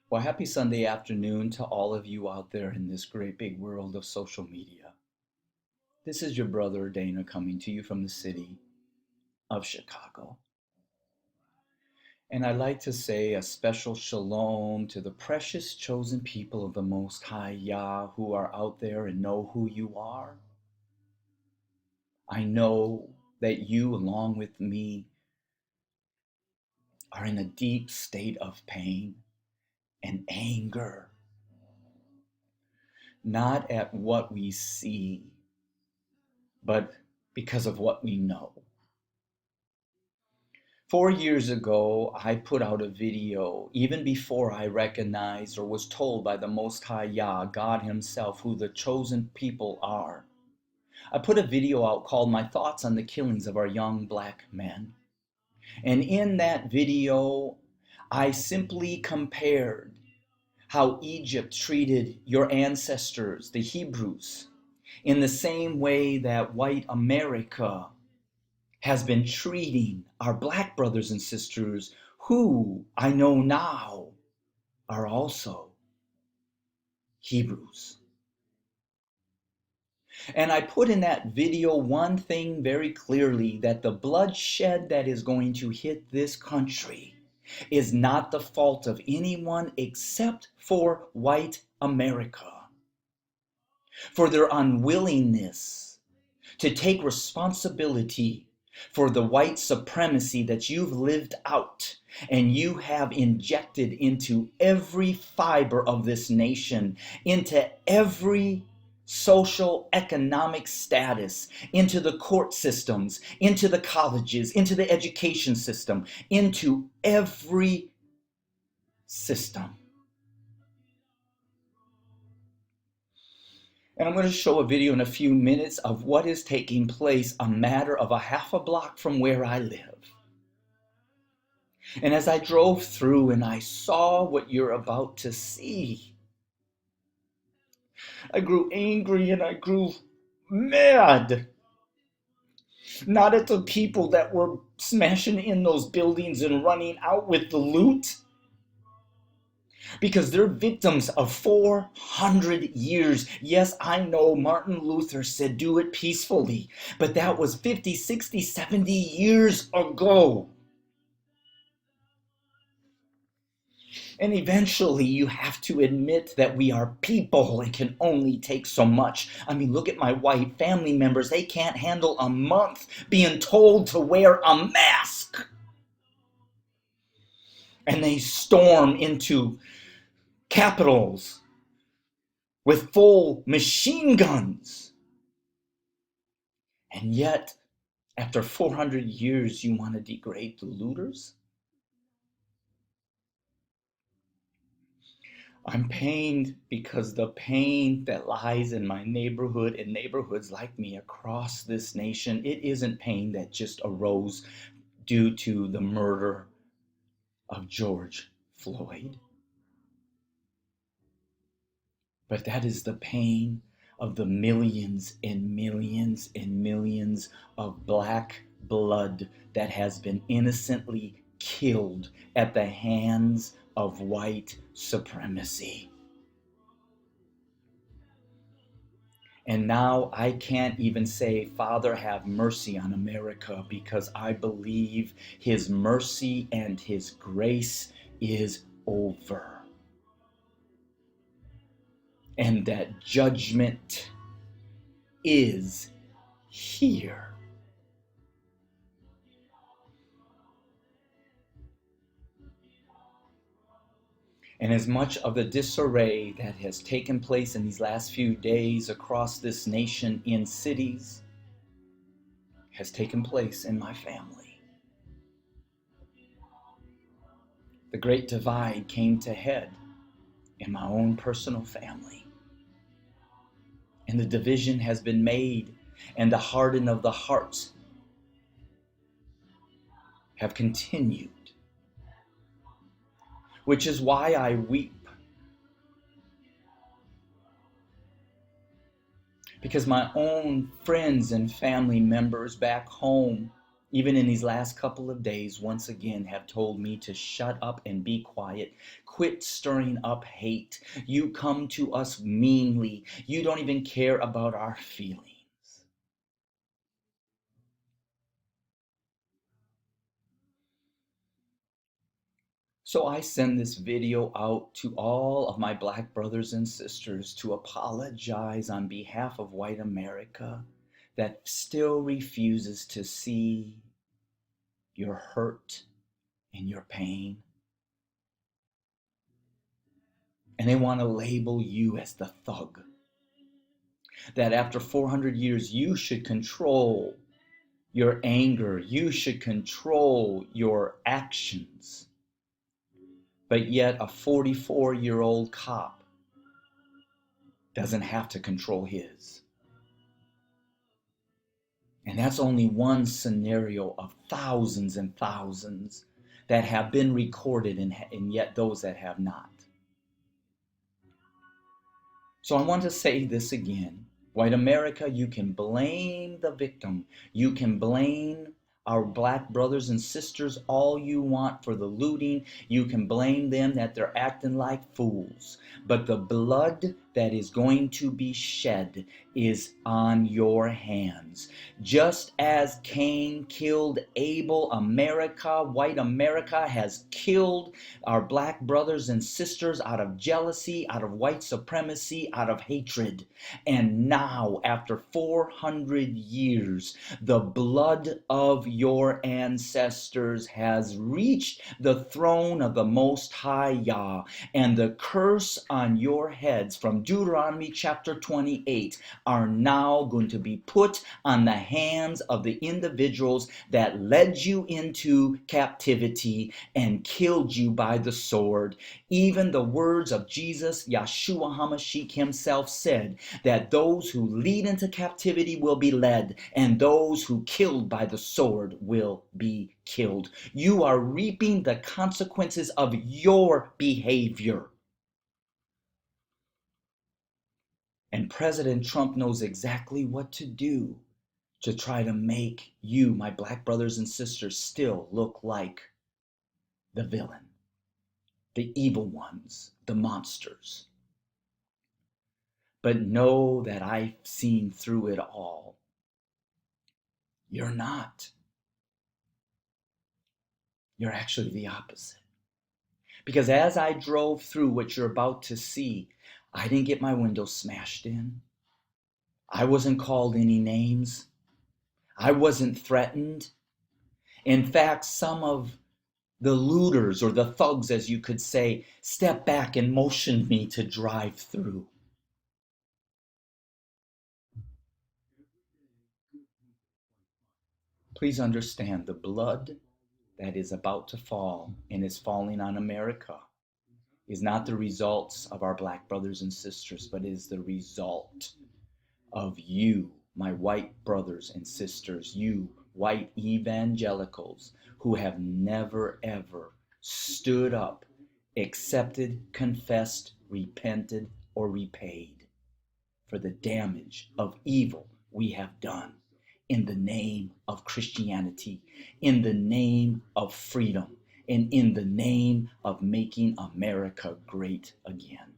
Well, happy Sunday afternoon to all of you out there in this great big world of social media. This is your brother Dana coming to you from the city of Chicago. And I'd like to say a special shalom to the precious chosen people of the Most High Yah who are out there and know who you are. I know that you, along with me, are in a deep state of pain and anger, not at what we see, but because of what we know. 4 years ago, I put out a video, even before I recognized or was told by the Most High Yah, God Himself, who the chosen people are. I put a video out called My Thoughts on the Killings of Our Young Black Men. And in that video, I simply compared how Egypt treated your ancestors, the Hebrews, in the same way that white America has been treating our black brothers and sisters who I know now are also Hebrews. And I put in that video one thing very clearly, that the bloodshed that is going to hit this country is not the fault of anyone except for white America, for their unwillingness to take responsibility for the white supremacy that you've lived out and you have injected into every fiber of this nation, into every social economic status, into the court systems, into the colleges, into the education system, into every system. And I'm going to show a video in a few minutes of what is taking place a matter of a half a block from where I live. And as I drove through and I saw what you're about to see, I grew angry and I grew mad. Not at the people that were smashing in those buildings and running out with the loot, because they're victims of 400 years. Yes, I know Martin Luther said do it peacefully, but that was 50, 60, 70 years ago. And eventually you have to admit that we are people and can only take so much. I mean, look at my white family members. They can't handle a month being told to wear a mask. And they storm into capitals with full machine guns. And yet, after 400 years, you want to degrade the looters? I'm pained because the pain that lies in my neighborhood and neighborhoods like me across this nation, it isn't pain that just arose due to the murder of George Floyd. But that is the pain of the millions and millions and millions of black blood that has been innocently killed at the hands of white supremacy. And now I can't even say, Father, have mercy on America, because I believe His mercy and His grace is over. And that judgment is here. And as much of the disarray that has taken place in these last few days across this nation in cities has taken place in my family, the great divide came to head in my own personal family. And the division has been made, and the hardening of the hearts have continued, which is why I weep. Because my own friends and family members back home even in these last couple of days, once again have told me to shut up and be quiet. Quit stirring up hate. You come to us meanly. You don't even care about our feelings. So I send this video out to all of my black brothers and sisters to apologize on behalf of white America that still refuses to see your hurt and your pain. And they want to label you as the thug. That after 400 years, you should control your anger. You should control your actions. But yet a 44-year-old cop doesn't have to control his. And that's only one scenario of thousands and thousands that have been recorded, and yet those that have not. So I want to say this again. White America, you can blame the victim. You can blame our black brothers and sisters all you want for the looting. You can blame them that they're acting like fools. But the blood that is going to be shed is on your hands. Just as Cain killed Abel, white America has killed our black brothers and sisters out of jealousy, out of white supremacy, out of hatred. And now, after 400 years, the blood of your ancestors has reached the throne of the Most High Yah, and the curse on your heads from Deuteronomy chapter 28 are now going to be put on the hands of the individuals that led you into captivity and killed you by the sword. Even the words of Jesus, Yeshua HaMashiach himself, said that those who lead into captivity will be led, and those who killed by the sword will be killed. You are reaping the consequences of your behavior. And President Trump knows exactly what to do to try to make you, my black brothers and sisters, still look like the villain, the evil ones, the monsters. But know that I've seen through it all. You're not. You're actually the opposite. Because as I drove through what you're about to see, I didn't get my window smashed in. I wasn't called any names. I wasn't threatened. In fact, some of the looters, or the thugs as you could say, stepped back and motioned me to drive through. Please understand, the blood that is about to fall and is falling on America is not the results of our black brothers and sisters, but is the result of you, my white brothers and sisters, you white evangelicals who have never ever stood up, accepted, confessed, repented, or repaid for the damage of evil we have done in the name of Christianity, in the name of freedom, and in the name of making America great again.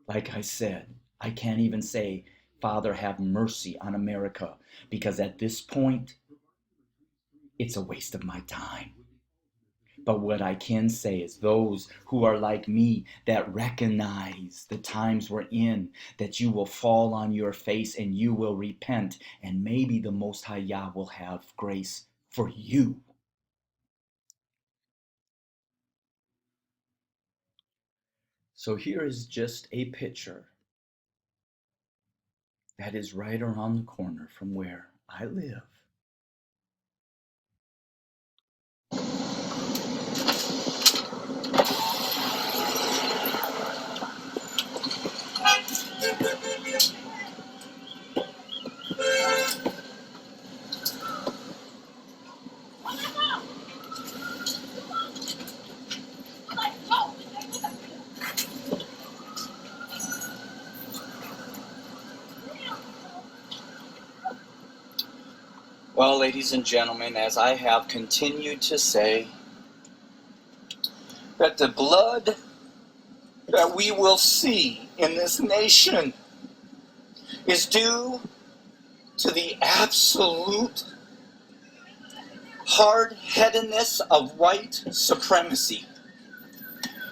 Like I said, I can't even say, Father, have mercy on America, because at this point, it's a waste of my time. But what I can say is those who are like me, that recognize the times we're in, that you will fall on your face and you will repent, and maybe the Most High Yah will have grace for you. So here is just a picture that is right around the corner from where I live. Well, ladies and gentlemen, as I have continued to say, that the blood that we will see in this nation is due to the absolute hard-headedness of white supremacy.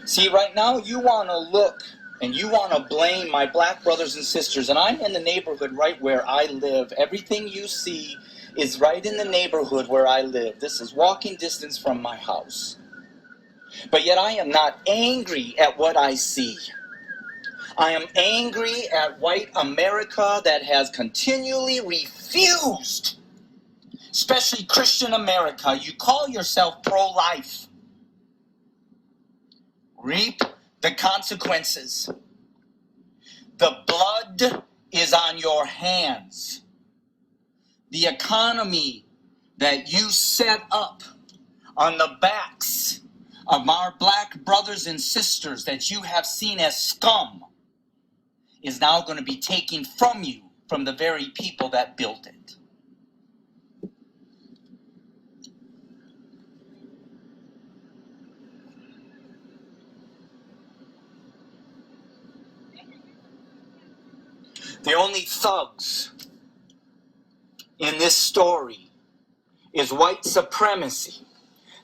See, right now you want to look and you want to blame my black brothers and sisters, and I'm in the neighborhood right where I live. Everything you see is right in the neighborhood where I live. This is walking distance from my house. But yet I am not angry at what I see. I am angry at white America that has continually refused, especially Christian America. You call yourself pro-life. Reap the consequences. The blood is on your hands. The economy that you set up on the backs of our black brothers and sisters that you have seen as scum is now going to be taken from you, from the very people that built it. The only thugs in this story is white supremacy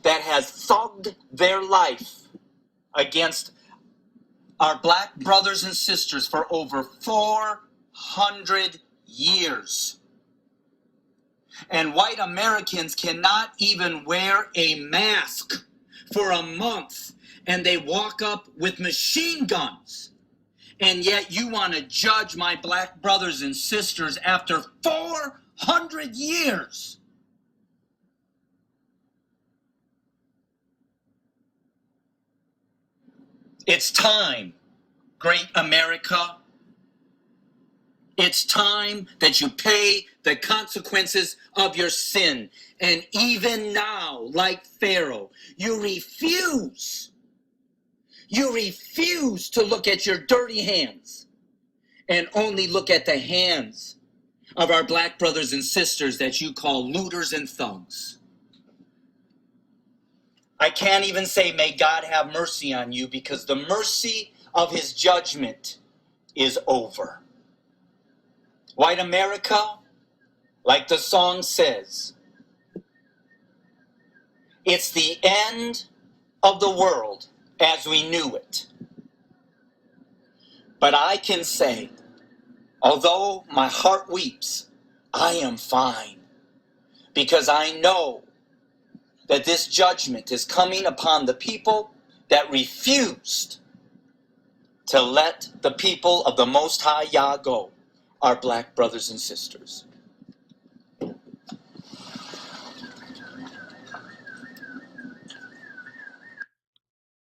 that has thugged their life against our black brothers and sisters for over 400 years. And white Americans cannot even wear a mask for a month, and they walk up with machine guns. And yet you want to judge my black brothers and sisters after 400 years. It's time, great America. It's time that you pay the consequences of your sin. And even now, like Pharaoh, you refuse to look at your dirty hands and only look at the hands of our black brothers and sisters that you call looters and thugs. I can't even say may God have mercy on you, because the mercy of his judgment is over. White America, like the song says, it's the end of the world as we knew it. But I can say, although my heart weeps, I am fine, because I know that this judgment is coming upon the people that refused to let the people of the Most High Yah go, our black brothers and sisters.